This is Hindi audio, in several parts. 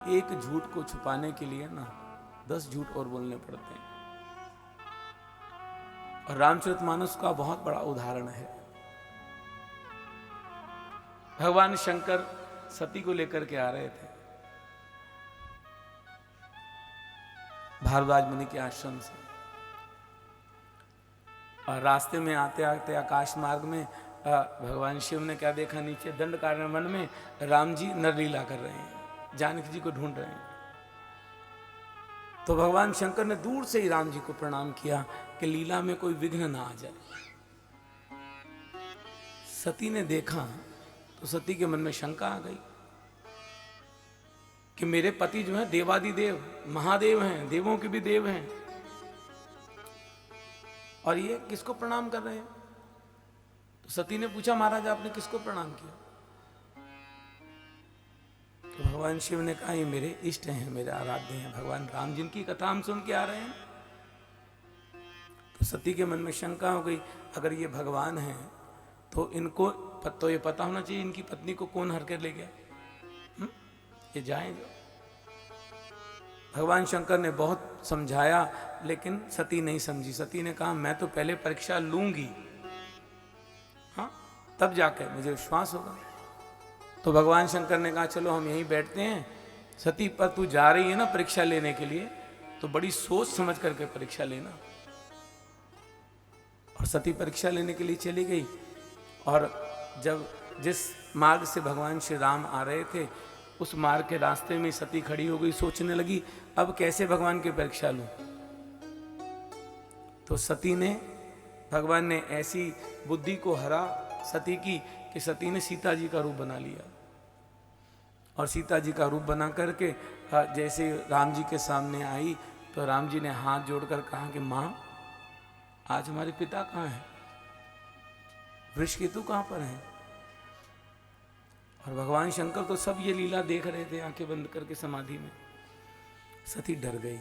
एक झूठ को छुपाने के लिए ना 10 झूठ और बोलने पड़ते हैं। और रामचरितमानस का बहुत बड़ा उदाहरण है। भगवान शंकर सती को लेकर के आ रहे थे भारद्वाज मुनि के आश्रम से, और रास्ते में आते आते आकाश मार्ग में भगवान शिव ने क्या देखा, नीचे दंडकारण्य वन में राम जी नरलीला कर रहे हैं, जानकी जी को ढूंढ रहे हैं। तो भगवान शंकर ने दूर से ही राम जी को प्रणाम किया कि लीला में कोई विघ्न ना आ जाए। सती ने देखा तो सती के मन में शंका आ गई कि मेरे पति जो है देवादिदेव महादेव हैं, देवों के भी देव हैं, और ये किसको प्रणाम कर रहे हैं। तो सती ने पूछा, महाराज आपने किसको प्रणाम किया? तो भगवान शिव ने कहा, ये मेरे इष्ट हैं, मेरे आराध्य हैं, भगवान राम जिनकी कथा हम सुन के आ रहे हैं। तो सती के मन में शंका हो गई, अगर ये भगवान हैं तो इनको तो ये पता होना चाहिए इनकी पत्नी को कौन हर कर ले गया। ये जाएं जो। भगवान शंकर ने बहुत समझाया लेकिन सती नहीं समझी। सती ने कहा, मैं तो पहले परीक्षा लूंगी, हाँ, तब जाकर मुझे विश्वास होगा। तो भगवान शंकर ने कहा, चलो हम यहीं बैठते हैं। सती, पर तू जा रही है ना परीक्षा लेने के लिए, तो बड़ी सोच समझ करके परीक्षा लेना। और सती परीक्षा लेने के लिए चली गई। और जब जिस मार्ग से भगवान श्री राम आ रहे थे, उस मार्ग के रास्ते में सती खड़ी हो गई, सोचने लगी अब कैसे भगवान की परीक्षा लूं। तो सती ने, भगवान ने ऐसी बुद्धि को हरा सती की कि सती ने सीता जी का रूप बना लिया। और सीता जी का रूप बना करके जैसे राम जी के सामने आई तो राम जी ने हाथ जोड़कर कहा कि मां, आज हमारे पिता कहाँ हैं, वृषकेतु कहाँ पर हैं। और भगवान शंकर तो सब ये लीला देख रहे थे आंखें बंद करके समाधि में। सती डर गई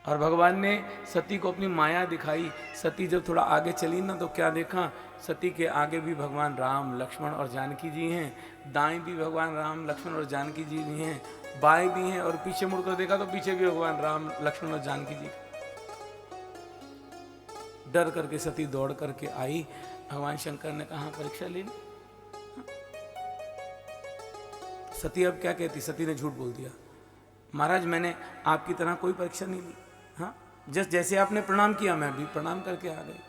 और भगवान ने सती को अपनी माया दिखाई। सती जब थोड़ा आगे चली ना तो क्या देखा, सती के आगे भी भगवान राम, लक्ष्मण और जानकी जी हैं, दाएं भी भगवान राम, लक्ष्मण और जानकी जी भी हैं, बाएं भी हैं, और पीछे मुड़कर देखा तो पीछे भी भगवान राम, लक्ष्मण और जानकी जी। डर करके सती दौड़ करके आई। भगवान शंकर ने कहा, परीक्षा लेनी। सती अब क्या कहती, सती ने झूठ बोल दिया, महाराज मैंने आपकी तरह कोई परीक्षा नहीं ली, हाँ, जैसे आपने प्रणाम किया मैं भी प्रणाम करके आ गई।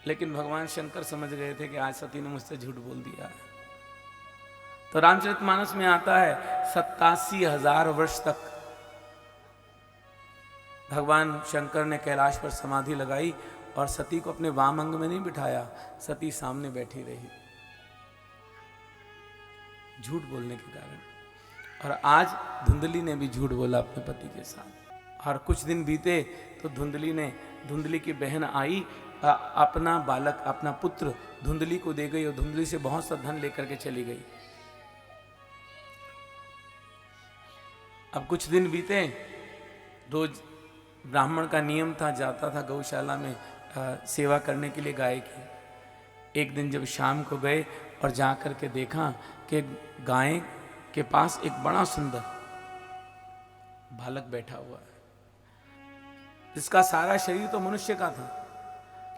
लेकिन भगवान शंकर समझ गए थे कि आज सती ने मुझसे झूठ बोल दिया है। तो रामचरितमानस में आता है 87,000 वर्ष तक भगवान शंकर ने कैलाश पर समाधि लगाई और सती को अपने वाम अंग में नहीं बिठाया, सती सामने बैठी रही झूठ बोलने के कारण। और आज धुंधली ने भी झूठ बोला अपने पति के साथ। और कुछ दिन बीते तो धुंधली की बहन आई, अपना बालक, अपना पुत्र धुंधली को दे गई और धुंधली से बहुत सा धन लेकर के चली गई। अब कुछ दिन बीते, रोज ब्राह्मण का नियम था, जाता था गौशाला में सेवा करने के लिए गाय की। एक दिन जब शाम को गए और जाकर के देखा कि गाय के पास एक बड़ा सुंदर बालक बैठा हुआ है, जिसका सारा शरीर तो मनुष्य का था,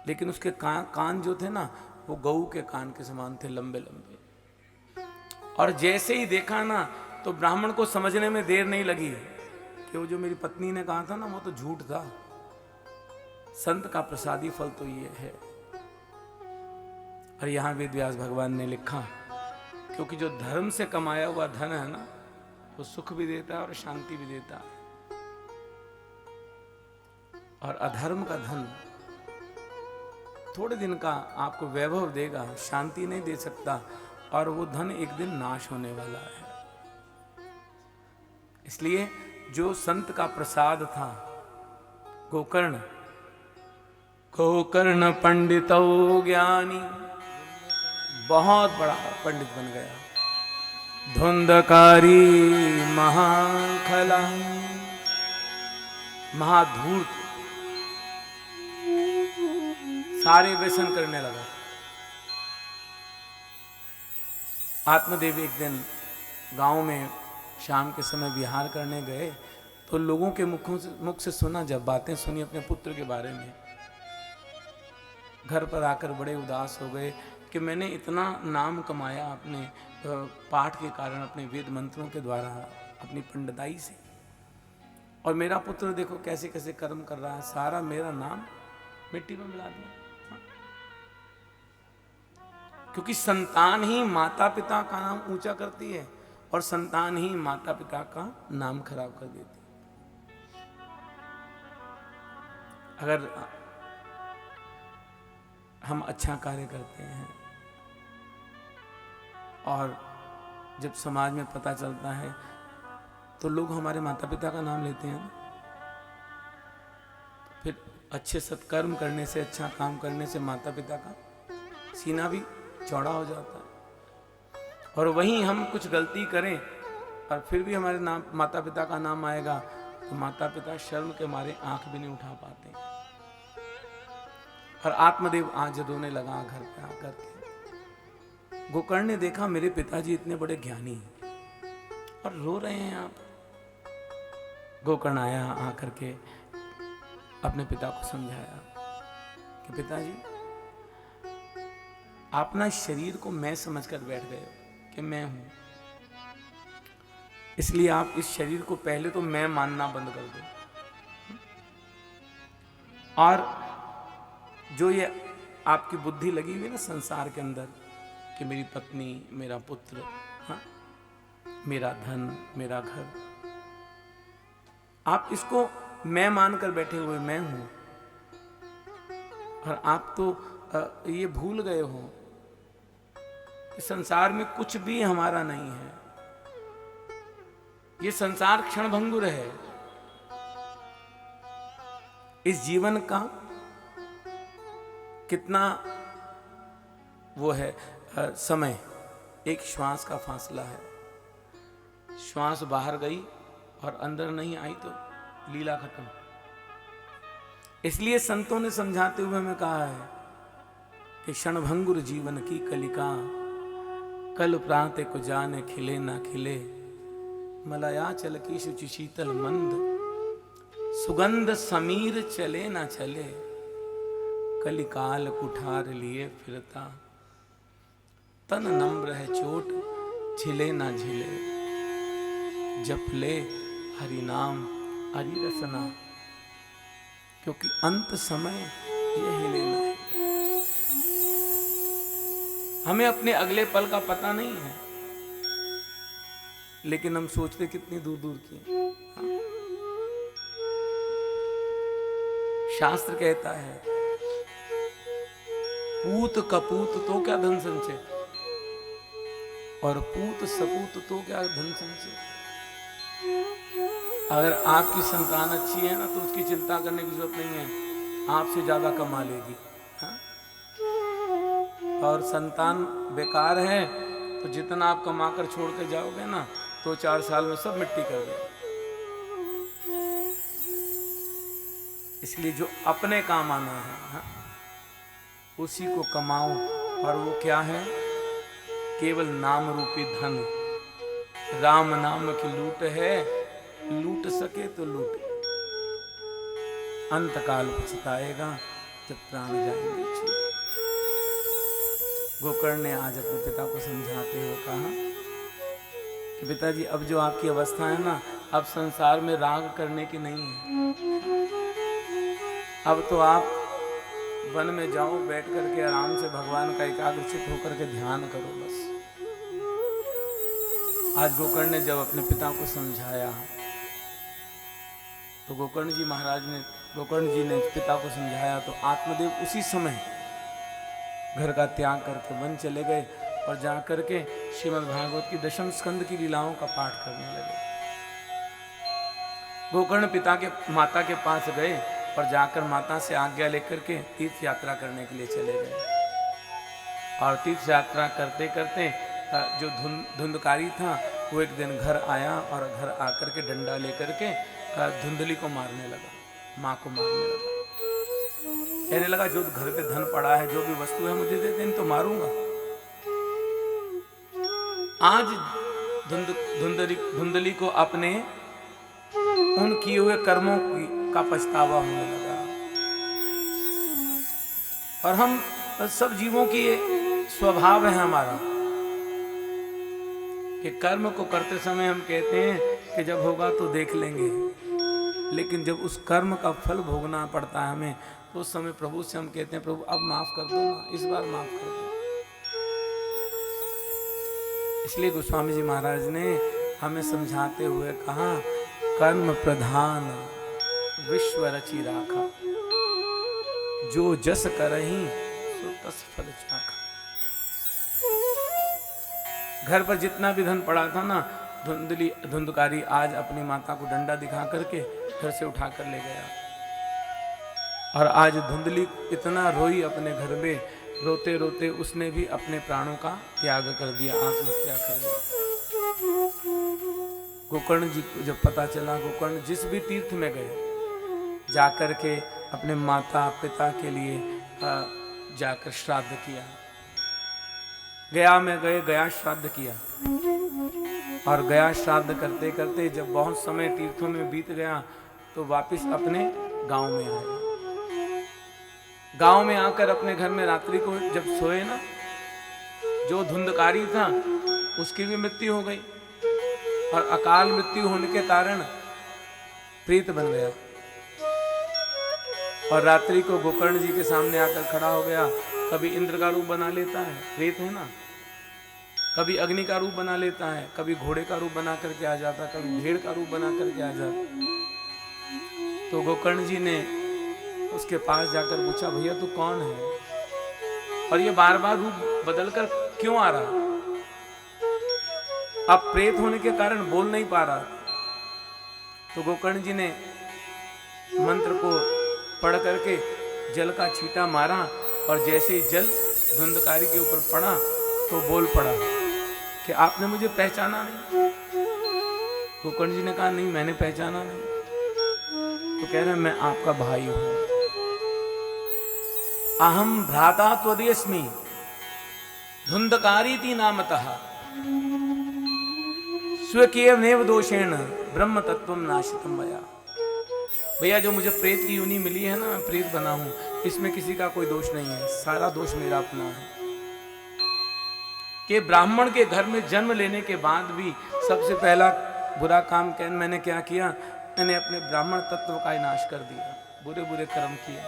लेकिन उसके कान जो थे ना, वो गऊ के कान के समान थे, लंबे लंबे। और जैसे ही देखा ना तो ब्राह्मण को समझने में देर नहीं लगी कि वो जो मेरी पत्नी ने कहा था ना, वो तो झूठ था। संत का प्रसादी फल तो ये है। और यहां वेद व्यास भगवान ने लिखा, क्योंकि जो धर्म से कमाया हुआ धन है ना, वो सुख भी देता है और शांति भी देता है। और अधर्म का धन थोड़े दिन का आपको वैभव देगा, शांति नहीं दे सकता, और वो धन एक दिन नाश होने वाला है। इसलिए जो संत का प्रसाद था, गोकर्ण पंडितो ज्ञानी, बहुत बड़ा पंडित बन गया। धुंधकारी महाखला, महाधूर्त, सारे व्यसन करने लगा। आत्मदेव एक दिन गांव में शाम के समय विहार करने गए तो लोगों के मुख से सुना, जब बातें सुनी अपने पुत्र के बारे में, घर पर आकर बड़े उदास हो गए कि मैंने इतना नाम कमाया अपने पाठ के कारण, अपने वेद मंत्रों के द्वारा, अपनी पंडिताई से, और मेरा पुत्र देखो कैसे कैसे कर्म कर रहा है, सारा मेरा नाम मिट्टी में मिला दिया। क्योंकि संतान ही माता पिता का नाम ऊंचा करती है और संतान ही माता पिता का नाम खराब कर देती है। अगर हम अच्छा कार्य करते हैं और जब समाज में पता चलता है तो लोग हमारे माता पिता का नाम लेते हैं, फिर अच्छे सत्कर्म करने से, अच्छा काम करने से माता पिता का सीना भी चौड़ा हो जाता है। और वहीं हम कुछ गलती करें और फिर भी हमारे नाम माता पिता का नाम आएगा तो माता पिता शर्म के मारे आंख भी नहीं उठा पाते और आत्मदेव आज रोने लगा घर पे आकर के। गोकर्ण ने देखा मेरे पिताजी इतने बड़े ज्ञानी हैं और रो रहे हैं आप। गोकर्ण आया, आकर के अपने पिता को समझाया कि पिताजी आप ना शरीर को मैं समझकर बैठ गए हो कि मैं हूं, इसलिए आप इस शरीर को पहले तो मैं मानना बंद कर दो। और जो ये आपकी बुद्धि लगी हुई ना संसार के अंदर कि मेरी पत्नी, मेरा पुत्र, हाँ, मेरा धन, मेरा घर, आप इसको मैं मानकर बैठे हुए मैं हूं। और आप तो ये भूल गए हो कि संसार में कुछ भी हमारा नहीं है। ये संसार क्षणभंगुर है। इस जीवन का कितना वो है समय, एक श्वास का फासला है। श्वास बाहर गई और अंदर नहीं आई तो लीला खत्म। इसलिए संतों ने समझाते हुए हमें कहा है कि क्षणभंगुर जीवन की कलिका, कल प्रांत को जाने खिले ना खिले, मलयाचल की शुचि शीतल मंद, सुगंध समीर चले ना चले, कलिकाल कुठार लिए फिरता, तन नम्र है चोट झिले ना झिले, जप ले हरि नाम हरि रसना, क्योंकि अंत समय ये हिले ना हिले। हमें अपने अगले पल का पता नहीं है, लेकिन हम सोचते कितनी दूर दूर की हैं। हाँ? शास्त्र कहता है पूत कपूत तो क्या धन संचय, और पूत सपूत तो क्या धन संचय। अगर आपकी संतान अच्छी है ना तो उसकी चिंता करने की जरूरत नहीं है, आपसे ज्यादा कमा लेगी। हाँ? और संतान बेकार है तो जितना आप कमा कर छोड़ के जाओगे ना तो 4 साल में सब मिट्टी कर देगा। इसलिए जो अपने काम आना है, हाँ, उसी को कमाओ। और वो क्या है? केवल नाम रूपी धन। राम नाम की लूट है, लूट सके तो लूटे, अंतकाल पछताएगा जब प्राण जाएंगे छूटे। गोकर्ण ने आज अपने पिता को समझाते हुए कहा कि पिताजी अब जो आपकी अवस्था है ना, अब संसार में राग करने की नहीं है। अब तो आप वन में जाओ, बैठ करके आराम से भगवान का एकाग्रचित होकर के ध्यान करो बस। आज गोकर्ण ने जब अपने पिता को समझाया तो गोकर्ण जी ने पिता को समझाया तो आत्मदेव उसी समय घर का त्याग करके वन चले गए और जाकर के श्रीमद् भागवत की दशम स्कंद की लीलाओं का पाठ करने लगे। गोकर्ण माता के पास गए और जाकर माता से आज्ञा लेकर के तीर्थ यात्रा करने के लिए चले गए। और तीर्थ यात्रा करते करते जो धुंधकारी था वो एक दिन घर आया और घर आकर के डंडा लेकर के धुंधली को मारने लगा, माँ को मारने लगा। कहने लगा जो घर पे धन पड़ा है, जो भी वस्तु है मुझे दे दे, तो मारूंगा। आज धुंधली को अपने उन किए हुए कर्मों का पछतावा होने लगा। और हम सब जीवों की ये स्वभाव है हमारा कि कर्म को करते समय हम कहते हैं कि जब होगा तो देख लेंगे, लेकिन जब उस कर्म का फल भोगना पड़ता है हमें, तो उस समय प्रभु से हम कहते हैं प्रभु अब माफ कर दो ना, इस बार माफ कर दो। इसलिए गोस्वामी जी महाराज ने हमें समझाते हुए कहा, कर्म प्रधान विश्व रचि राखा, जो जस करही सो तस फल चाखा। घर पर जितना भी धन पड़ा था ना, धुंधकारी आज अपनी माता को डंडा दिखा करके घर से उठा कर ले गया। और आज धुंधली इतना रोई अपने घर में, रोते रोते उसने भी अपने प्राणों का त्याग कर दिया, आत्महत्या कर दी। गोकर्ण जी को जब पता चला, गोकर्ण जिस भी तीर्थ में गए जाकर के अपने माता पिता के लिए जाकर श्राद्ध किया। गया में गए, गया श्राद्ध किया। और गया श्राद्ध करते करते जब बहुत समय तीर्थों में बीत गया, तो वापस अपने गांव में आए। गांव में आकर अपने घर में रात्रि को जब सोए ना, जो धुंधकारी था उसकी भी मृत्यु हो गई, और अकाल मृत्यु होने के कारण प्रेत बन गया। और रात्रि को गोकर्ण जी के सामने आकर खड़ा हो गया। कभी इंद्र का रूप बना लेता है, प्रेत है ना, कभी अग्नि का रूप बना लेता है, कभी घोड़े का रूप बना करके आ जाता, कभी भेड़ का रूप बना करके आ जाता। तो गोकर्ण जी ने उसके पास जाकर पूछा, भैया तू कौन है, और ये बार बार रूप बदलकर क्यों आ रहा? अब प्रेत होने के कारण बोल नहीं पा रहा। तो गोकर्ण जी ने मंत्र को पढ़ करके जल का छींटा मारा, और जैसे ही जल धुंधकारी के ऊपर पड़ा तो बोल पड़ा कि आपने मुझे पहचाना नहीं। गोकर्ण जी ने कहा, नहीं मैंने पहचाना नहीं। तो कह रहे, मैं आपका भाई हूं। अहम भ्राता त्वदीयस्मि धुंधकारीति नामतः स्वकीय नेव दोषेण ब्रह्म तत्वम नाशितम मया। भैया जो मुझे प्रेत की योनि मिली है ना, मैं प्रेत बना हूं, इसमें किसी का कोई दोष नहीं है, सारा दोष मेरा अपना है। कि ब्राह्मण के घर में जन्म लेने के बाद भी सबसे पहला बुरा काम मैंने क्या किया, मैंने अपने ब्राह्मण तत्व का नाश कर दिया, बुरे बुरे कर्म किए,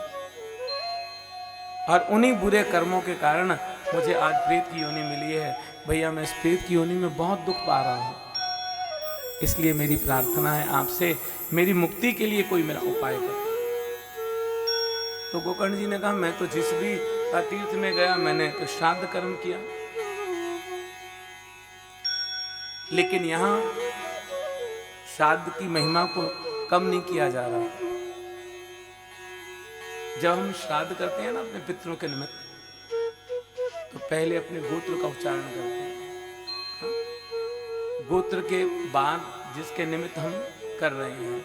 और उन्हीं बुरे कर्मों के कारण मुझे आज प्रेत की योनि मिली है। भैया मैं इस प्रेत की योनि में बहुत दुख पा रहा हूं, इसलिए मेरी प्रार्थना है आपसे, मेरी मुक्ति के लिए कोई मेरा उपाय करो। तो गोकर्ण जी ने कहा, मैं तो जिस भी तीर्थ में गया मैंने तो श्राद्ध कर्म किया, लेकिन यहां श्राद्ध की महिमा को कम नहीं किया जा रहा। जब हम श्राद्ध करते हैं ना अपने पितरों के निमित्त, तो पहले अपने गोत्र का उच्चारण करते हैं। गोत्र के बाद जिसके निमित्त हम कर रहे हैं,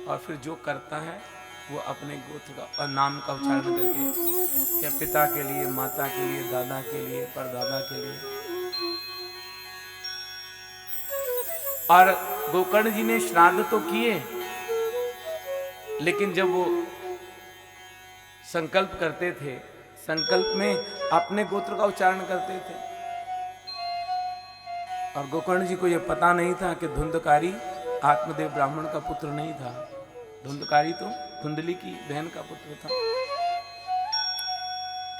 और फिर जो करता है वो अपने गोत्र का और नाम का उच्चारण करके, या पिता के लिए, माता के लिए, दादा के लिए, परदादा के लिए। और गोकर्ण जी ने श्राद्ध तो किए, लेकिन जब वो संकल्प करते थे, संकल्प में अपने गोत्र का उच्चारण करते थे। और गोकर्ण जी को यह पता नहीं था कि धुंधकारी आत्मदेव ब्राह्मण का पुत्र नहीं था, धुंधकारी तो धुंधली की बहन का पुत्र था।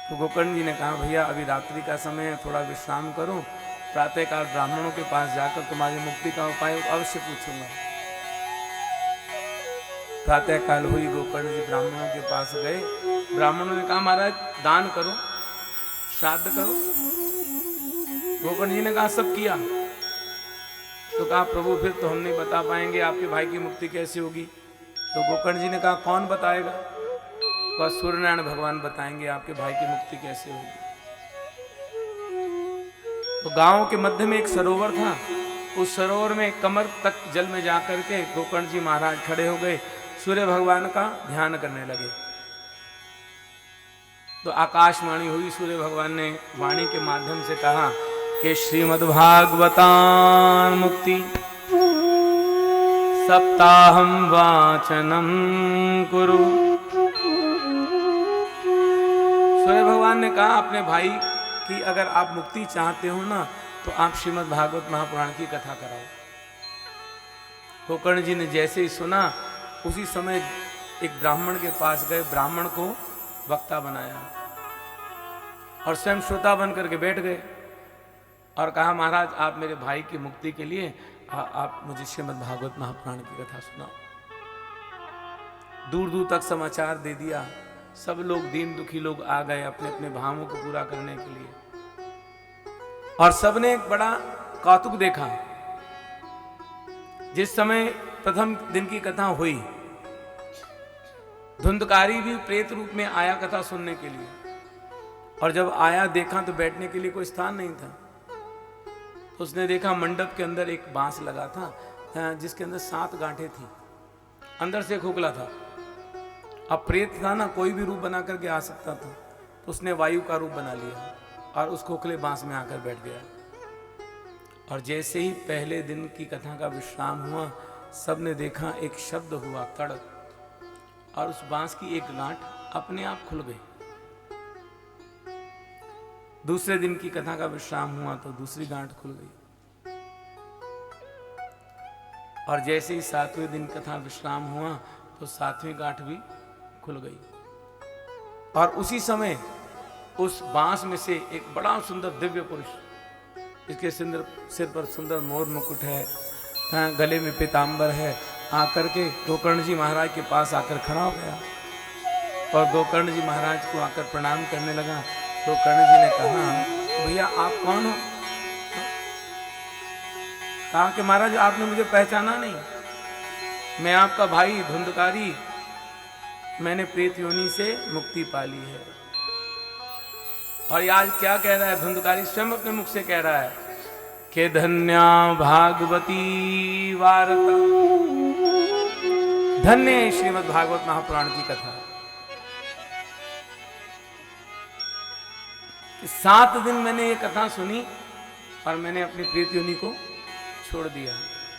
तो गोकर्ण जी ने कहा, भैया अभी रात्रि का समय है, थोड़ा विश्राम करो, प्रातःकाल ब्राह्मणों के पास जाकर तुम्हारी मुक्ति का उपाय अवश्य पूछूंगा। प्रातःकाल हुई, गोकर्ण जी ब्राह्मणों के पास गए। ब्राह्मणों ने कहा, महाराज दान करो, श्राद्ध करो। गोकर्ण जी ने कहा, सब किया। तो कहा, प्रभु फिर तो हम नहीं बता पाएंगे, आपके भाई की मुक्ति कैसे होगी? तो गोकर्ण जी ने कहा, कौन बताएगा? तो सूर्यनारायण भगवान बताएंगे आपके भाई की मुक्ति कैसे होगी। तो गांव के मध्य में एक सरोवर था, उस सरोवर में कमर तक जल में जाकर के गोकर्ण जी महाराज खड़े हो गए, सूर्य भगवान का ध्यान करने लगे। तो आकाशवाणी हुई, सूर्य भगवान ने वाणी के माध्यम से कहा कि श्रीमद्भागवतां मुक्ति सप्ताहं वाचनं कुरु। सूर्य भगवान ने कहा अपने भाई कि अगर आप मुक्ति चाहते हो ना तो आप श्रीमद् भागवत महापुराण की कथा कराओ। गोकर्ण जी ने जैसे ही सुना उसी समय एक ब्राह्मण के पास गए, ब्राह्मण को वक्ता बनाया और स्वयं श्रोता बन करके बैठ गए और कहा महाराज आप मेरे भाई की मुक्ति के लिए आप मुझे श्रीमद् भागवत महापुराण की कथा सुनाओ। दूर दूर तक समाचार दे दिया, सब लोग दीन दुखी लोग आ गए अपने अपने भावों को पूरा करने के लिए और सबने एक बड़ा कौतुक देखा। जिस समय प्रथम दिन की कथा हुई, धुंधकारी भी प्रेत रूप में आया कथा सुनने के लिए और जब आया देखा तो बैठने के लिए कोई स्थान नहीं था। तो उसने देखा मंडप के अंदर एक बांस लगा था जिसके अंदर 7 गांठें थी, अंदर से खोखला था। अब प्रेत था ना, कोई भी रूप बना करके आ सकता था, तो उसने वायु का रूप बना लिया और उस खोखले बांस में आकर बैठ गया। और जैसे ही पहले दिन की कथा का विश्राम हुआ, सबने देखा एक शब्द हुआ कड़क, और उस बांस की एक गांठ अपने आप खुल गई। दूसरे दिन की कथा का विश्राम हुआ तो दूसरी गांठ खुल गई और जैसे ही 7वें दिन कथा विश्राम हुआ तो 7वीं गांठ भी खुल गई। और उसी समय उस बांस में से एक बड़ा सुंदर दिव्य पुरुष, इसके सिर पर सुंदर मोर मुकुट है, गले में पीतांबर है, आकर के गोकर्ण जी महाराज के पास आकर खड़ा हो गया और गोकर्ण जी महाराज को आकर प्रणाम करने लगा। तो कर्ण जी ने कहा भैया आप कौन हो? कहा कि महाराज आपने मुझे पहचाना नहीं, मैं आपका भाई धुंधकारी, मैंने प्रेत योनि से मुक्ति पाली है। और आज क्या कह रहा है धुंधकारी, स्वयं अपने मुख से कह रहा है कि धन्या भागवती वार्ता, धन्य श्रीमद् भागवत महापुराण की कथा। 7 दिन मैंने ये कथा सुनी और मैंने अपनी प्रेत योनि को छोड़ दिया।